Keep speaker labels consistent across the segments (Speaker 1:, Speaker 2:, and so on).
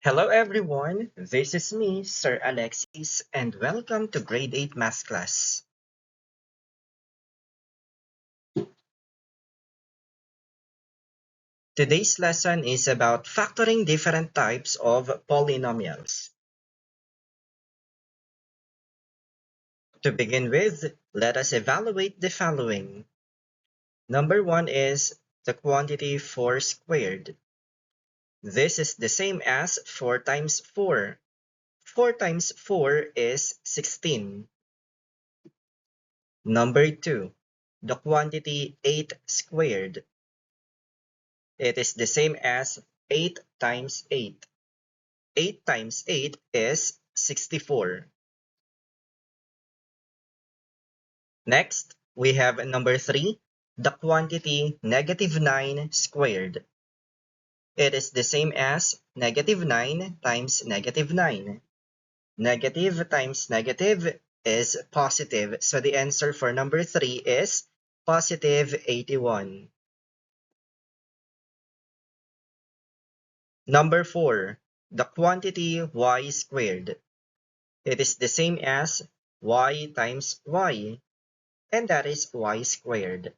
Speaker 1: Hello everyone, this is me, Sir Alexis, and welcome to Grade 8 Math class. Today's lesson is about factoring different types of polynomials. To begin with, let us evaluate the following. Number 1 is the quantity 4 squared. This is the same as 4 times 4. 4 times 4 is 16. Number 2, the quantity 8 squared. It is the same as 8 times 8. 8 times 8 is 64. Next, we have number 3, the quantity negative 9 squared. It is the same as negative 9 times negative 9. Negative times negative is positive, so the answer for number 3 is positive 81. Number 4, the quantity y squared. It is the same as y times y, and that is y squared.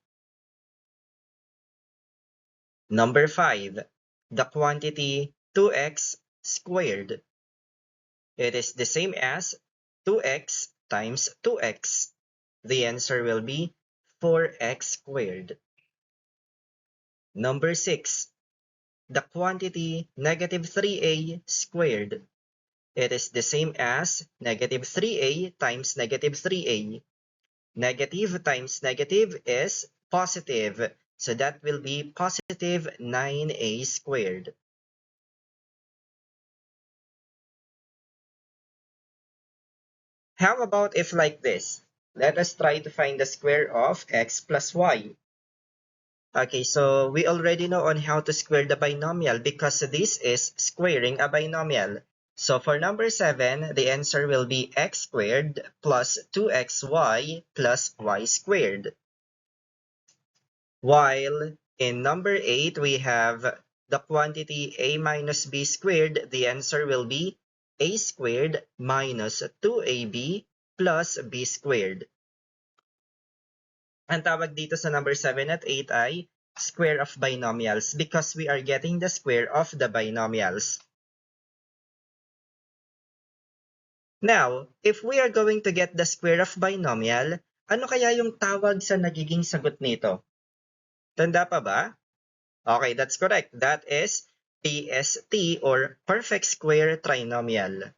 Speaker 1: Number 5, the quantity 2x squared. It is the same as 2x times 2x. The answer will be 4x squared. Number 6, the quantity negative 3a squared. It is the same as negative 3a times negative 3a. Negative times negative is positive, so that will be positive 9a squared. How about if like this? Let us try to find the square of x plus y. Okay, so we already know on how to square the binomial because this is squaring a binomial. So for number 7, the answer will be x squared plus 2xy plus y squared. While in number 8, we have the quantity a minus b squared. The answer will be a squared minus 2ab plus b squared. Ang tawag dito sa number 7 at 8 ay square of binomials because we are getting the square of the binomials. Now, if we are going to get the square of binomial, ano kaya yung tawag sa nagiging sagot nito? Tanda pa ba? Okay, that's correct. That is PST or perfect square trinomial.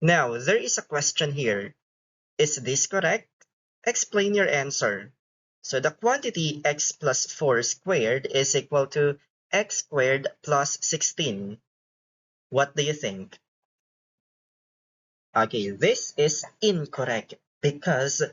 Speaker 1: Now, there is a question here. Is this correct? Explain your answer. So the quantity x plus 4 squared is equal to x squared plus 16. What do you think? Okay, this is incorrect because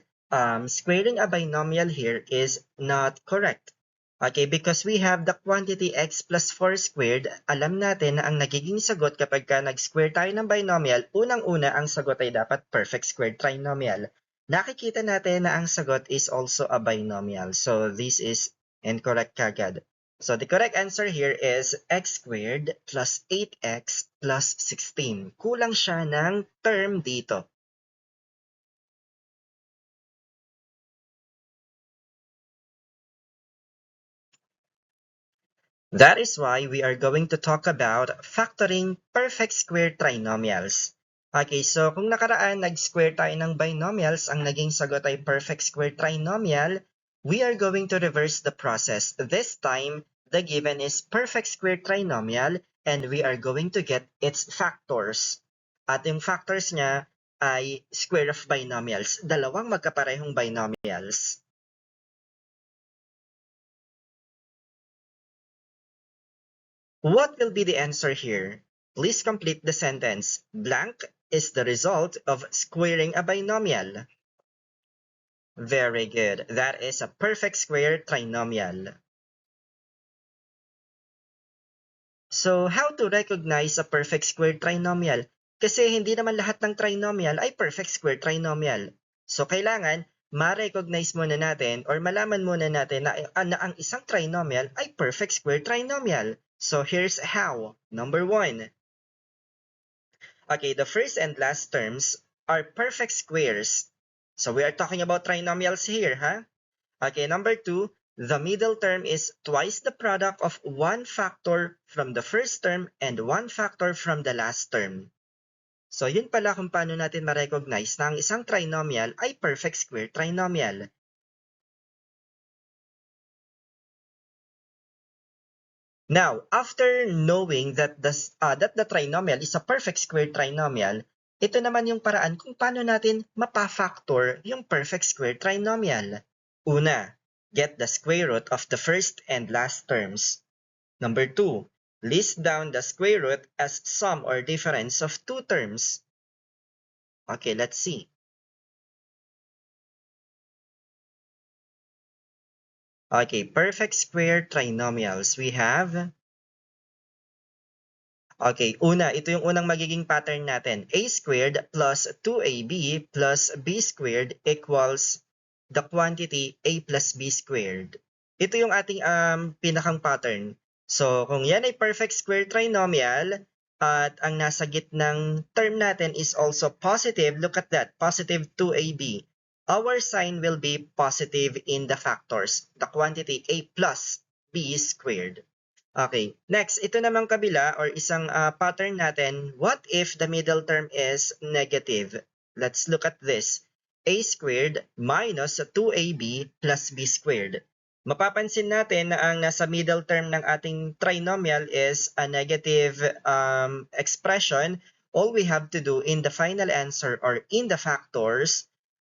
Speaker 1: squaring a binomial here is not correct. Okay, because we have the quantity x plus 4 squared, alam natin na ang nagiging sagot kapag ka nag-square tayo ng binomial, unang-una ang sagot ay dapat perfect square trinomial. Nakikita natin na ang sagot is also a binomial. So this is incorrect kagad. So the correct answer here is x squared plus 8x plus 16. Kulang siya ng term dito. That is why we are going to talk about factoring perfect square trinomials. Okay, so kung nakaraan nag-square tayo ng binomials, ang naging sagot ay perfect square trinomial, we are going to reverse the process. This time, the given is perfect square trinomial and we are going to get its factors. At yung factors niya ay square of binomials, dalawang magkaparehong binomials. What will be the answer here? Please complete the sentence. Blank is the result of squaring a binomial. Very good. That is a perfect square trinomial. So, how to recognize a perfect square trinomial? Kasi hindi naman lahat ng trinomial ay perfect square trinomial. So, kailangan ma-recognize muna natin or malaman muna natin na ang isang trinomial ay perfect square trinomial. So here's how. Number 1. Okay, the first and last terms are perfect squares. So we are talking about trinomials here, huh? Okay, number 2, the middle term is twice the product of one factor from the first term and one factor from the last term. So yun pala kung paano natin ma-recognize na ang isang trinomial ay perfect square trinomial. Now, after knowing that the trinomial is a perfect square trinomial, ito naman yung paraan kung paano natin mapa-factor yung perfect square trinomial. Una, get the square root of the first and last terms. Number 2, list down the square root as sum or difference of two terms. Okay, let's see. Okay, perfect square trinomials. We have, okay, una, ito yung unang magiging pattern natin. A squared plus 2ab plus b squared equals the quantity a plus b squared. Ito yung ating pinakang pattern. So, kung yan ay perfect square trinomial, at ang nasa gitnang term natin is also positive, look at that, positive 2ab. Our sign will be positive in the factors, the quantity a plus b squared. Okay, next, ito namang kabila or isang pattern natin, what if the middle term is negative? Let's look at this. A squared minus 2ab plus b squared. Mapapansin natin na ang nasa middle term ng ating trinomial is a negative expression. All we have to do in the final answer or in the factors,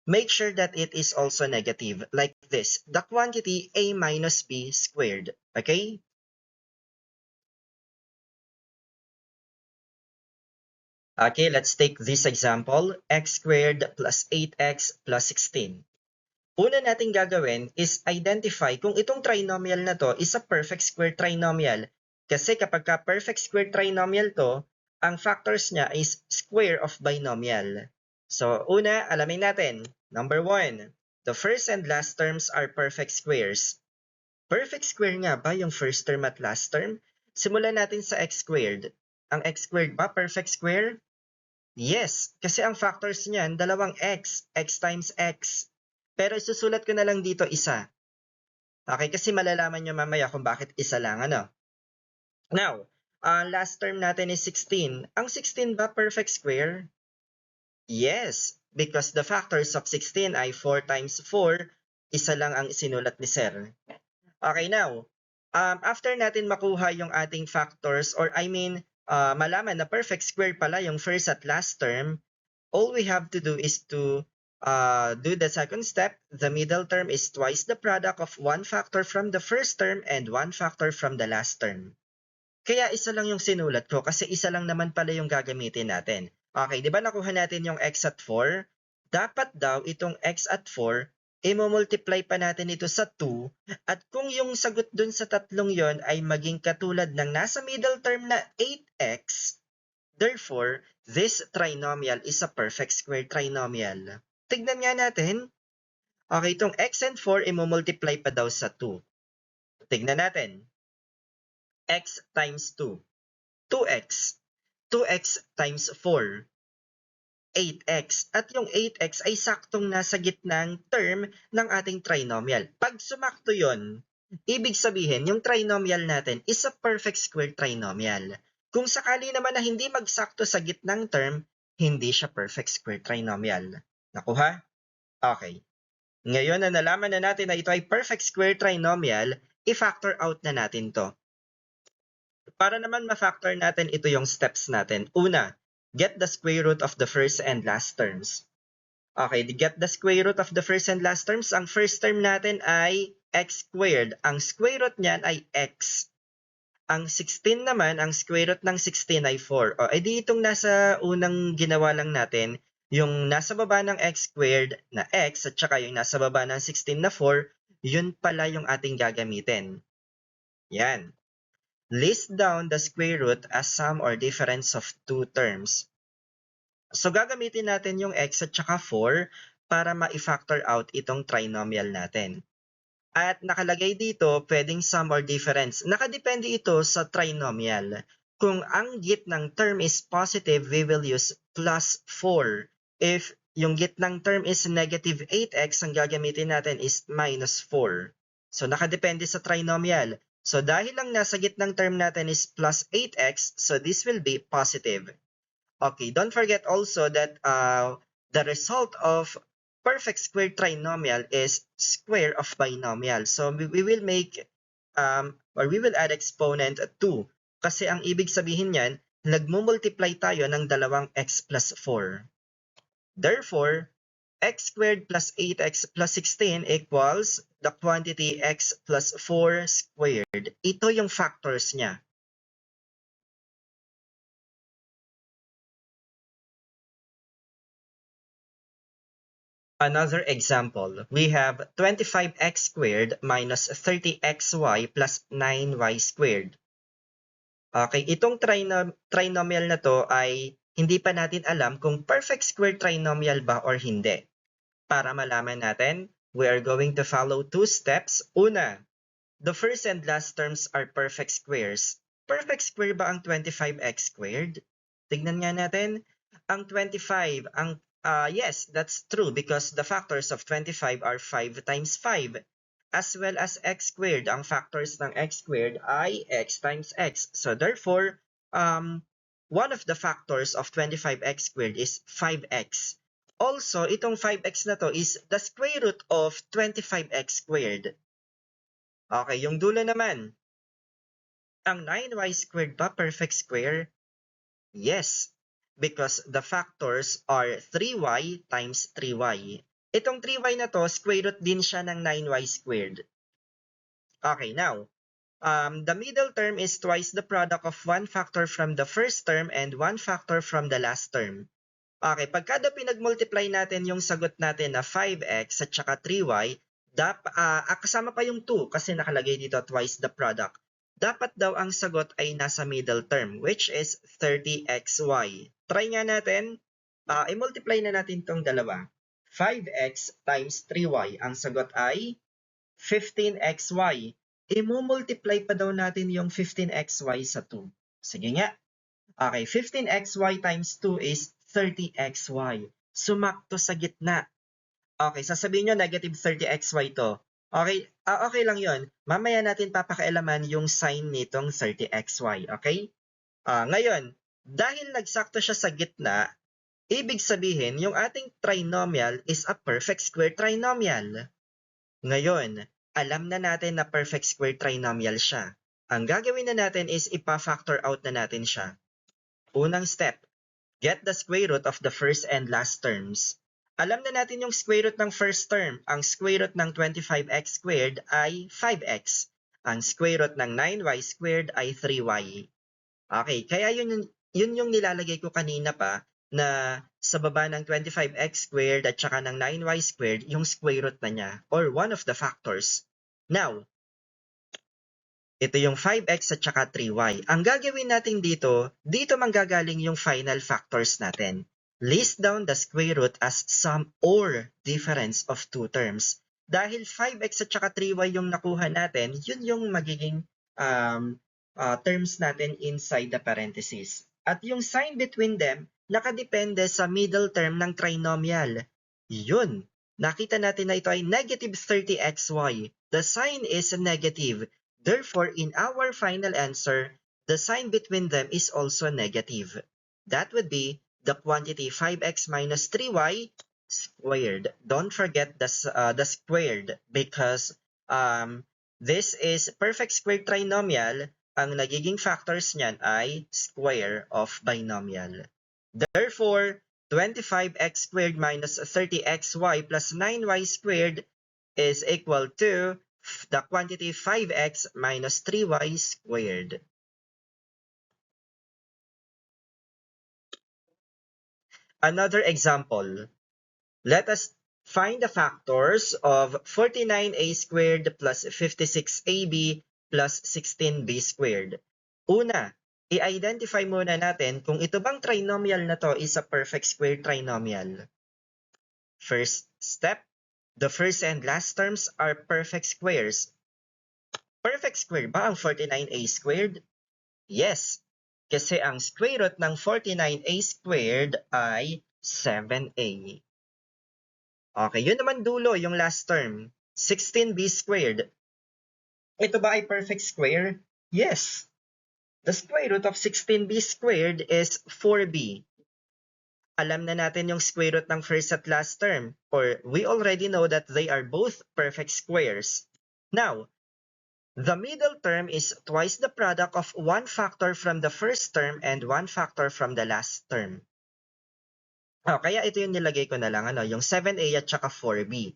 Speaker 1: make sure that it is also negative, like this, the quantity a minus b squared. Okay? Okay, let's take this example, x squared plus 8x plus 16. Una nating gagawin is identify kung itong trinomial na to is a perfect square trinomial. Kasi kapag ka perfect square trinomial to, ang factors niya is square of binomial. So, una, alamin natin. Number 1, the first and last terms are perfect squares. Perfect square nga ba yung first term at last term? Simulan natin sa x squared. Ang x squared ba perfect square? Yes, kasi ang factors niyan, dalawang x times x. Pero isusulat ko na lang dito isa. Okay, kasi malalaman nyo mamaya kung bakit isa lang, ano? Now, last term natin is 16. Ang 16 ba perfect square? Yes, because the factors of 16 ay 4 times 4, isa lang ang isinulat ni Sir. Okay, now, after natin makuha yung ating factors, or I mean, malaman na perfect square pala yung first at last term, all we have to do is to do the second step. The middle term is twice the product of one factor from the first term and one factor from the last term. Kaya isa lang yung sinulat ko kasi isa lang naman pala yung gagamitin natin. Okay, di ba nakuha natin yung x at 4? Dapat daw itong x at 4, i-multiply pa natin ito sa 2, at kung yung sagot dun sa tatlong yon ay maging katulad ng nasa middle term na 8x, therefore, this trinomial is a perfect square trinomial. Tignan nga natin. Okay, itong x and 4, i-multiply pa daw sa 2. Tignan natin. X times 2. 2x. 2x times 4. 8x. At yung 8x ay saktong nasa gitnang term ng ating trinomial. Pag sumakto yon, ibig sabihin yung trinomial natin is a perfect square trinomial. Kung sakali naman na hindi magsakto sa gitnang term, hindi siya perfect square trinomial. Nakuha? Okay. Ngayon na nalaman na natin na ito ay perfect square trinomial, i-factor out na natin to. Para naman ma-factor natin, ito yung steps natin. Una, get the square root of the first and last terms. Okay, get the square root of the first and last terms. Ang first term natin ay x squared. Ang square root niyan ay x. Ang 16 naman, ang square root ng 16 ay 4. O, edi itong nasa unang ginawa lang natin, yung nasa baba ng x squared na x at saka yung nasa baba ng 16 na 4, yun pala yung ating gagamitin. Yan. List down the square root as sum or difference of two terms. So gagamitin natin yung x at saka 4 para ma-factor out itong trinomial natin. At nakalagay dito, pwedeng sum or difference. Nakadepende ito sa trinomial. Kung ang gitnang term is positive, we will use plus 4. If yung gitnang term is negative 8x, ang gagamitin natin is minus 4. So nakadepende sa trinomial. So dahil lang nasa gitnang term natin is plus 8x, so this will be positive. Okay, don't forget also that the result of perfect square trinomial is square of binomial. So we will make or we will add exponent 2 kasi ang ibig sabihin niyan, nagmumultiply tayo ng dalawang x plus 4. Therefore, x squared plus 8x plus 16 equals the quantity x plus 4 squared. Ito yung factors niya. Another example, we have 25x squared minus 30xy plus 9y squared. Okay, itong trinomial na to ay hindi pa natin alam kung perfect square trinomial ba or hindi. Para malaman natin, we are going to follow 2 steps. Una, the first and last terms are perfect squares. Perfect square ba ang 25x squared? Tignan nga natin. Ang 25, yes, that's true because the factors of 25 are 5 times 5. As well as x squared. Ang factors ng x squared ay x times x. So therefore, one of the factors of 25x squared is 5x. Also, itong 5x na to is the square root of 25x squared. Okay, yung dulo naman. Ang 9y squared ba perfect square? Yes, because the factors are 3y times 3y. Itong 3y na to, square root din siya ng 9y squared. Okay, now, the middle term is twice the product of one factor from the first term and one factor from the last term. Okay, pagkada pinag-multiply natin yung sagot natin na 5x at saka 3y, kasama pa yung 2 kasi nakalagay dito twice the product. Dapat daw ang sagot ay nasa middle term, which is 30xy. Try nga natin, i-multiply na natin itong dalawa. 5x times 3y, ang sagot ay 15xy. I-multiply pa daw natin yung 15xy sa 2. Sige nga. Okay, 15xy times 2 is 30xy. Sumakto sa gitna. Okay, sasabihin nyo negative 30xy to. Okay, okay lang yon. Mamaya natin papakialaman yung sign nitong 30xy. Okay? Ngayon, dahil nagsakto siya sa gitna, ibig sabihin yung ating trinomial is a perfect square trinomial. Ngayon, alam na natin na perfect square trinomial siya. Ang gagawin na natin is ipa-factor out na natin siya. Unang step, get the square root of the first and last terms. Alam na natin yung square root ng first term. Ang square root ng 25x squared ay 5x. Ang square root ng 9y squared ay 3y. Okay, kaya yun yung nilalagay ko kanina pa na sa baba ng 25x squared at saka ng 9y squared, yung square root na niya or one of the factors. Now, ito yung 5x at saka 3y. Ang gagawin natin dito manggagaling yung final factors natin. List down the square root as sum or difference of two terms. Dahil 5x at saka 3y yung nakuha natin, yun yung magiging terms natin inside the parentheses. At yung sign between them, nakadepende sa middle term ng trinomial. Yun. Nakita natin na ito ay negative 30xy. The sign is negative. Therefore, in our final answer, the sign between them is also negative. That would be the quantity 5x minus 3y squared. Don't forget the squared because this is perfect square trinomial. Ang nagiging factors niyan ay square of binomial. Therefore, 25x squared minus 30xy plus 9y squared is equal to the quantity 5x minus 3y squared. Another example. Let us find the factors of 49a squared plus 56ab plus 16b squared. Una, i-identify muna natin kung ito bang trinomial na to is a perfect square trinomial. First step, the first and last terms are perfect squares. Perfect square ba ang 49a squared? Yes, kasi ang square root ng 49a squared ay 7a. Okay, yun naman dulo, yung last term, 16b squared. Ito ba ay perfect square? Yes. The square root of 16b squared is 4b. Alam na natin yung square root ng first at last term, or we already know that they are both perfect squares. Now, the middle term is twice the product of one factor from the first term and one factor from the last term. Kaya ito yung nilagay ko na lang, yung 7a at saka 4b.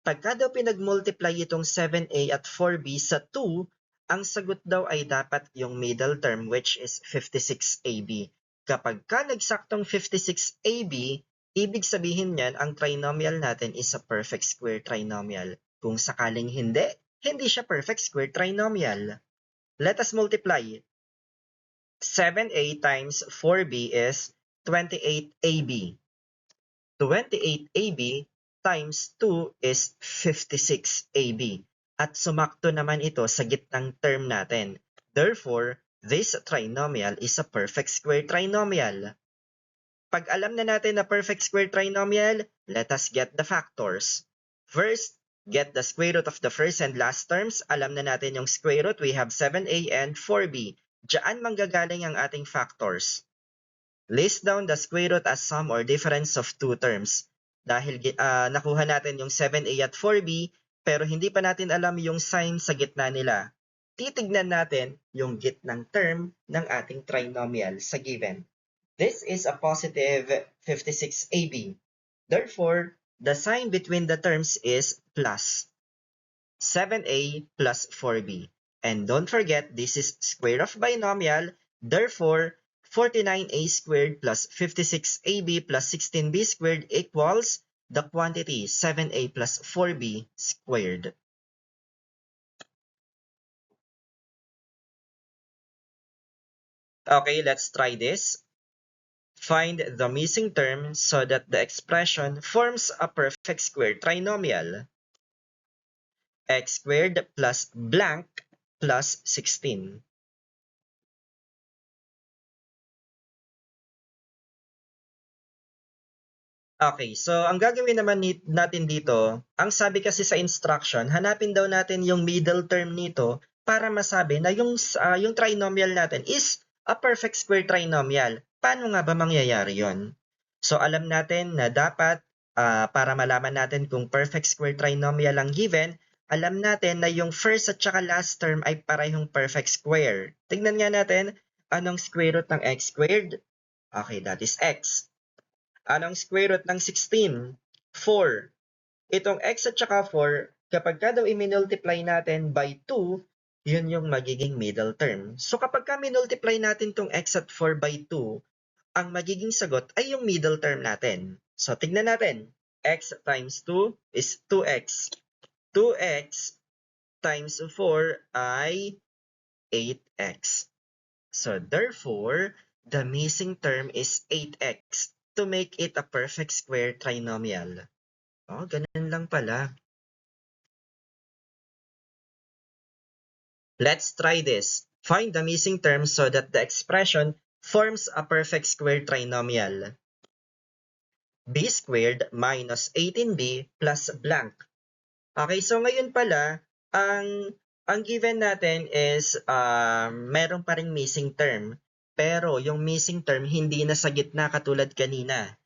Speaker 1: Pagka daw pinag-multiply itong 7a at 4b sa 2, ang sagot daw ay dapat yung middle term, which is 56ab. Kapag ka nagsaktong 56ab, ibig sabihin niyan ang trinomial natin is a perfect square trinomial. Kung sakaling hindi, hindi siya perfect square trinomial. Let us multiply. 7a times 4b is 28ab. 28ab times 2 is 56ab. At sumakto naman ito sa gitnang term natin. Therefore, this trinomial is a perfect square trinomial. Pag alam na natin na perfect square trinomial, let us get the factors. First, get the square root of the first and last terms. Alam na natin yung square root. We have 7a and 4b. Diyan manggagaling ang ating factors. List down the square root as sum or difference of two terms. Dahil nakuha natin yung 7a at 4b, pero hindi pa natin alam yung sign sa gitna nila. Titignan natin yung gitnang term ng ating trinomial sa given. This is a positive 56ab. Therefore, the sign between the terms is plus. 7a plus 4b. And don't forget, this is square of binomial. Therefore, 49a squared plus 56ab plus 16b squared equals the quantity 7a plus 4b squared. Okay, let's try this. Find the missing term so that the expression forms a perfect square trinomial. X squared plus blank plus 16. Okay, so ang gagawin naman natin dito, ang sabi kasi sa instruction, hanapin daw natin yung middle term nito para masabi na yung trinomial natin is a perfect square trinomial. Paano nga ba mangyayari yon? So alam natin na dapat, para malaman natin kung perfect square trinomial ang given, alam natin na yung first at saka last term ay parehong perfect square. Tignan nga natin, anong square root ng x squared? Okay, that is x. Anong square root ng 16? 4. Itong x at saka 4, kapag ka daw i-multiply natin by 2, yun yung magiging middle term. So kapag ka minultiply natin tong x at 4 by 2, ang magiging sagot ay yung middle term natin. So tignan natin. X times 2 is 2x. 2x times 4 ay 8x. So therefore, the missing term is 8x to make it a perfect square trinomial. Oh, ganun lang pala. Let's try this. Find the missing term so that the expression forms a perfect square trinomial. B squared minus 18b plus blank. Okay, so ngayon pala, ang given natin is meron pa ring missing term. Pero yung missing term hindi na sa gitna katulad kanina.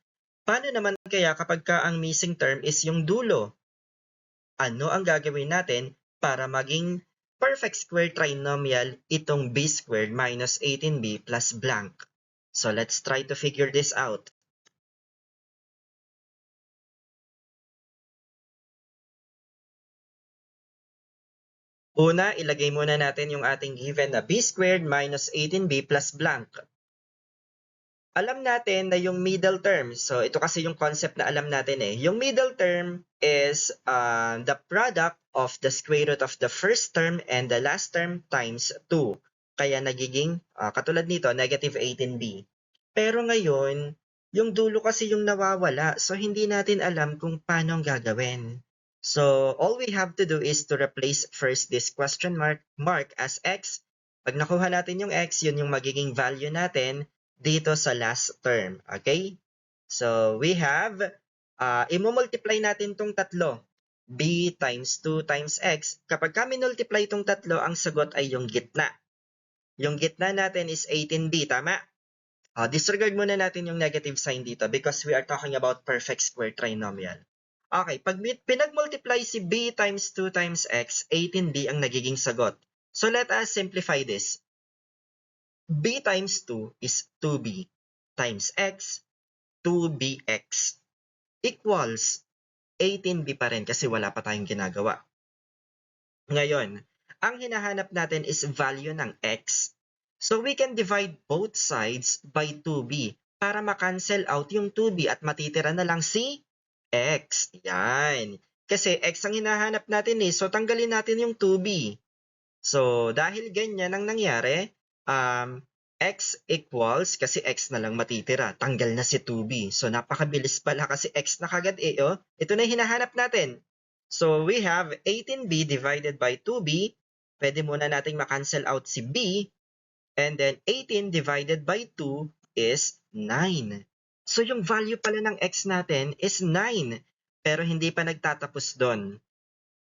Speaker 1: Paano naman kaya kapag ka ang missing term is yung dulo? Ano ang gagawin natin para maging perfect square trinomial itong b squared minus 18b plus blank? So let's try to figure this out. Una, ilagay muna natin yung ating given na b squared minus 18b plus blank. Alam natin na yung middle term, so ito kasi yung concept na alam natin eh. Yung middle term is the product of the square root of the first term and the last term times 2. Kaya nagiging, katulad nito, negative 18b. Pero ngayon, Yung dulo kasi yung nawawala, so hindi natin alam kung paano ang gagawin. So, all we have to do is to replace first this question mark as x. Pag nakuha natin yung x, yun yung magiging value natin dito sa last term. Okay? So, we have, i-multiply natin tong tatlo. B times 2 times x. Kapag kami multiply itong tatlo, ang sagot ay yung gitna. Yung gitna natin is 18b, tama? Disregard muna natin yung negative sign dito because we are talking about perfect square trinomial. Okay, pag pinag-multiply si b times 2 times x, 18b ang nagiging sagot. So let us simplify this. b times 2 is 2b times x, 2bx equals 18b pa rin kasi wala pa tayong ginagawa. Ngayon, ang hinahanap natin is value ng x. So we can divide both sides by 2b para ma-cancel out yung 2b at matitira na lang si x. Yan. Kasi x ang hinahanap natin so tanggalin natin yung 2b. So dahil ganyan ang nangyari, x equals, kasi x na lang matitira, tanggal na si 2b. So napakabilis pala kasi x na kagad Ito na yung hinahanap natin. So we have 18b divided by 2b. Pwede muna nating ma-cancel out si b. And then 18 divided by 2 is 9. So yung value pala ng x natin is 9. Pero hindi pa nagtatapos doon.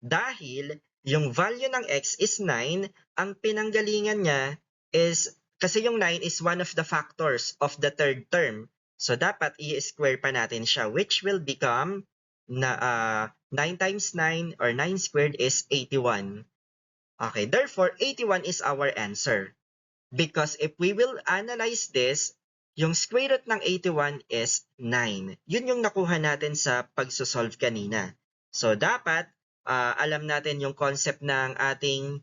Speaker 1: Dahil yung value ng x is 9, ang pinanggalingan niya is, kasi yung 9 is one of the factors of the third term. So dapat i-square pa natin siya, which will become 9 times 9 or 9 squared is 81. Okay, therefore 81 is our answer. Because if we will analyze this, yung square root ng 81 is 9. Yun yung nakuha natin sa pagsosolve kanina. So dapat alam natin yung concept ng ating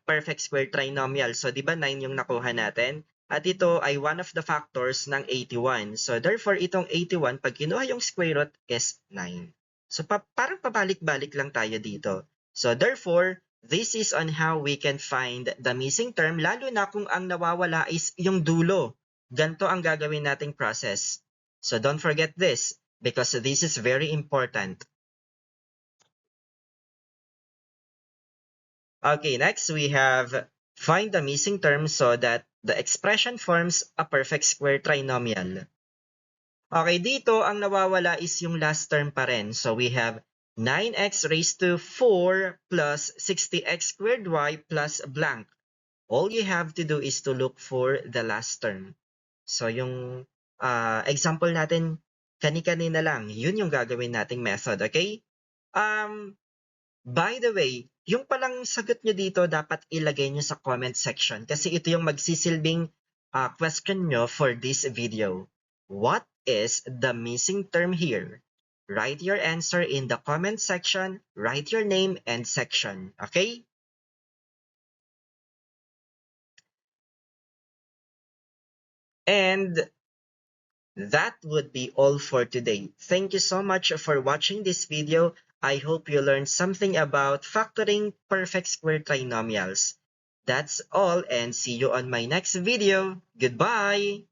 Speaker 1: perfect square trinomial. So di ba 9 yung nakuha natin? At ito ay one of the factors ng 81. So therefore itong 81, pag kinuha yung square root is 9. So parang pabalik-balik lang tayo dito. So therefore, this is on how we can find the missing term, lalo na kung ang nawawala is yung dulo. Ganito ang gagawin nating process. So don't forget this because this is very important. Okay, next we have find the missing term so that the expression forms a perfect square trinomial. Okay, dito ang nawawala is yung last term pa rin. So we have 9x raised to 4 plus 60x squared y plus blank. All you have to do is to look for the last term. So yung example natin, kani-kanina lang, yun yung gagawin nating method, okay? By the way, yung palang sagot nyo dito dapat ilagay nyo sa comment section kasi ito yung magsisilbing question nyo for this video. What is the missing term here? Write your answer in the comment section, write your name and section, okay? And that would be all for today. Thank you so much for watching this video. I hope you learned something about factoring perfect square trinomials. That's all and see you on my next video. Goodbye!